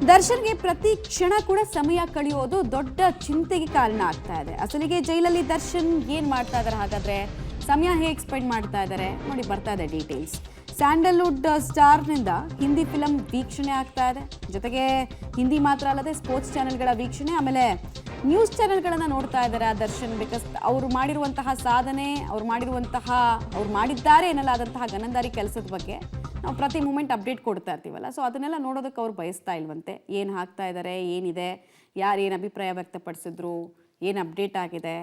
ದರ್ಶನ್ಗೆ ಪ್ರತಿ ಕ್ಷಣ ಕೂಡ ಸಮಯ ಕಳೆಯೋದು ದೊಡ್ಡ ಚಿಂತೆಗೆ ಕಾರಣ ಆಗ್ತಾ ಇದೆ. ಅಸಲಿಗೆ ಜೈಲಲ್ಲಿ ದರ್ಶನ್ ಏನ್ ಮಾಡ್ತಾ ಇದ್ದಾರೆ, ಹಾಗಾದ್ರೆ ಸಮಯ ಹೇಗೆ ಸ್ಪೆಂಡ್ ಮಾಡ್ತಾ ಇದ್ದಾರೆ ನೋಡಿ, ಬರ್ತಾ ಇದೆ ಡೀಟೇಲ್ಸ್. ಸ್ಯಾಂಡಲ್ವುಡ್ ಸ್ಟಾರ್ನಿಂದ ಹಿಂದಿ ಫಿಲಂ ವೀಕ್ಷಣೆ ಆಗ್ತಾ ಇದೆ. ಜೊತೆಗೆ ಹಿಂದಿ ಮಾತ್ರ ಅಲ್ಲದೆ ಸ್ಪೋರ್ಟ್ಸ್ ಚಾನೆಲ್ಗಳ ವೀಕ್ಷಣೆ, ಆಮೇಲೆ ನ್ಯೂಸ್ ಚಾನೆಲ್ಗಳನ್ನು ನೋಡ್ತಾ ಇದ್ದಾರೆ ದರ್ಶನ್. ಬಿಕಾಸ್ ಅವರು ಮಾಡಿರುವಂತಹ ಸಾಧನೆ, ಅವ್ರು ಮಾಡಿದ್ದಾರೆ ಎನ್ನಲಾದಂತಹ ಗನಂದಾರಿ ಕೆಲಸದ ಬಗ್ಗೆ ನಾವು ಪ್ರತಿ ಮೂಮೆಂಟ್ ಅಪ್ಡೇಟ್ ಕೊಡ್ತಾ ಇರ್ತೀವಲ್ಲ, ಸೊ ಅದನ್ನೆಲ್ಲ ನೋಡೋದಕ್ಕೆ ಅವ್ರು ಬಯಸ್ತಾ ಇಲ್ವಂತೆ. ಏನು ಹಾಕ್ತಾ ಇದ್ದಾರೆ, ಏನಿದೆ, ಯಾರು ಏನು ಅಭಿಪ್ರಾಯ ವ್ಯಕ್ತಪಡಿಸಿದ್ರು, ಏನು ಅಪ್ಡೇಟ್ ಆಗಿದೆ,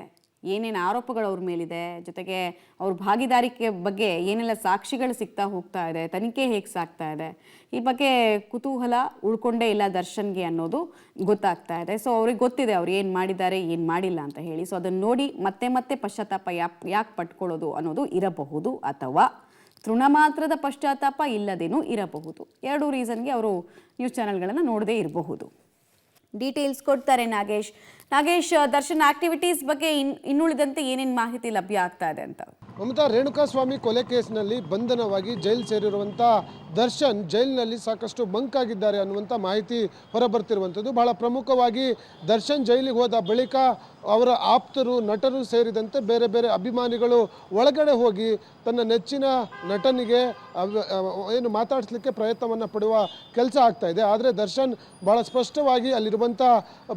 ಏನೇನು ಆರೋಪಗಳು ಅವ್ರ ಮೇಲಿದೆ, ಜೊತೆಗೆ ಅವ್ರ ಭಾಗಿದಾರಿಕೆ ಬಗ್ಗೆ ಏನೆಲ್ಲ ಸಾಕ್ಷಿಗಳು ಸಿಗ್ತಾ ಹೋಗ್ತಾ ಇದೆ, ತನಿಖೆ ಹೇಗೆ ಸಾಗ್ತಾ ಇದೆ, ಈ ಬಗ್ಗೆ ಕುತೂಹಲ ಉಳ್ಕೊಂಡೇ ಇಲ್ಲ ದರ್ಶನ್ಗೆ ಅನ್ನೋದು ಗೊತ್ತಾಗ್ತಾ ಇದೆ. ಸೊ ಅವ್ರಿಗೆ ಗೊತ್ತಿದೆ ಅವ್ರು ಏನು ಮಾಡಿದ್ದಾರೆ, ಏನು ಮಾಡಿಲ್ಲ ಅಂತ ಹೇಳಿ. ಸೊ ಅದನ್ನು ನೋಡಿ ಮತ್ತೆ ಮತ್ತೆ ಪಶ್ಚಾತ್ತಾಪ ಯಾಕೆ ಪಟ್ಕೊಳ್ಳೋದು ಅನ್ನೋದು ಇರಬಹುದು, ಅಥವಾ ತೃಣಮಾತ್ರದ ಪಶ್ಚಾತ್ತಾಪ ಇಲ್ಲದೇನೂ ಇರಬಹುದು. ಎರಡೂ ರೀಸನ್ಗೆ ಅವರು ನ್ಯೂಸ್ ಚಾನೆಲ್ಗಳನ್ನು ನೋಡದೇ ಇರಬಹುದು. ಡೀಟೇಲ್ಸ್ ಕೊಡ್ತಾರೆ ನಾಗೇಶ್. ದರ್ಶನ್ ಆಕ್ಟಿವಿಟೀಸ್ ಬಗ್ಗೆ ಇನ್ನುಳಿದಂತೆ ಏನೇನು ಮಾಹಿತಿ ಲಭ್ಯ ಆಗ್ತಾ ಇದೆ ಅಂತ? ಮಮತಾ, ರೇಣುಕಾಸ್ವಾಮಿ ಕೊಲೆ ಕೇಸ್ನಲ್ಲಿ ಬಂಧನವಾಗಿ ಜೈಲು ಸೇರಿರುವಂಥ ದರ್ಶನ್ ಜೈಲಿನಲ್ಲಿ ಸಾಕಷ್ಟು ಬಂಕಾಗಿದ್ದಾರೆ ಅನ್ನುವಂಥ ಮಾಹಿತಿ ಹೊರಬರ್ತಿರುವಂಥದ್ದು. ಬಹಳ ಪ್ರಮುಖವಾಗಿ ದರ್ಶನ್ ಜೈಲಿಗೆ ಹೋದ ಬಳಿಕ ಅವರ ಆಪ್ತರು, ನಟರು ಸೇರಿದಂತೆ ಬೇರೆ ಬೇರೆ ಅಭಿಮಾನಿಗಳು ಒಳಗಡೆ ಹೋಗಿ ತನ್ನ ನೆಚ್ಚಿನ ನಟನಿಗೆ ಏನು ಮಾತಾಡಿಸ್ಲಿಕ್ಕೆ ಪ್ರಯತ್ನವನ್ನು ಪಡುವ ಕೆಲಸ ಆಗ್ತಾ ಇದೆ. ಆದರೆ ದರ್ಶನ್ ಬಹಳ ಸ್ಪಷ್ಟವಾಗಿ ಅಲ್ಲಿರುವಂಥ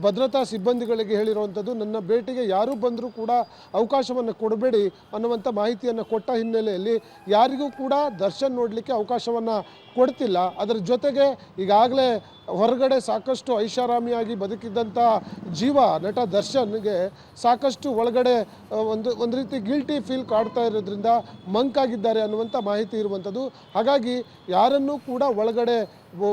ಭದ್ರತಾ ಸಿಬ್ಬಂದಿಗಳಿಗೆ ಹೇಳಿರುವಂಥದ್ದು, ನನ್ನ ಭೇಟಿಗೆ ಯಾರು ಬಂದರೂ ಕೂಡ ಅವಕಾಶವನ್ನು ಕೊಡಬೇಡಿ ಅನ್ನುವಂಥ ಮಾಹಿತಿಯನ್ನು ಕೊಟ್ಟ ಹಿನ್ನೆಲೆಯಲ್ಲಿ ಯಾರಿಗೂ ಕೂಡ ದರ್ಶನ್ ನೋಡಲಿಕ್ಕೆ ಅವಕಾಶವನ್ನು ಕೊಡ್ತಿಲ್ಲ. ಅದರ ಜೊತೆಗೆ ಈಗಾಗಲೇ ಹೊರಗಡೆ ಸಾಕಷ್ಟು ಐಷಾರಾಮಿಯಾಗಿ ಬದುಕಿದ್ದಂಥ ಜೀವ ನಟ ದರ್ಶನ್ಗೆ ಸಾಕಷ್ಟು ಒಳಗಡೆ ಒಂದು ರೀತಿ ಗಿಲ್ಟಿ ಫೀಲ್ ಕಾಡ್ತಾ ಇರೋದ್ರಿಂದ ಮಂಕಾಗಿದ್ದಾರೆ ಅನ್ನುವಂಥ ಮಾಹಿತಿ ಇರುವಂಥದ್ದು. ಹಾಗಾಗಿ ಯಾರನ್ನೂ ಕೂಡ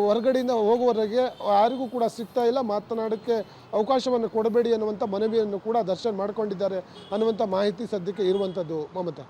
ಹೊರಗಡೆಯಿಂದ ಹೋಗುವವರೆಗೆ ಯಾರಿಗೂ ಕೂಡ ಸಿಗ್ತಾ ಇಲ್ಲ, ಮಾತನಾಡೋಕ್ಕೆ ಅವಕಾಶವನ್ನು ಕೊಡಬೇಡಿ ಅನ್ನುವಂಥ ಮನವಿಯನ್ನು ಕೂಡ ದರ್ಶನ್ ಮಾಡಿಕೊಂಡಿದ್ದಾರೆ ಅನ್ನುವಂಥ ಮಾಹಿತಿ ಸದ್ಯಕ್ಕೆ ಇರುವಂಥದ್ದು. ಮಮತಾ.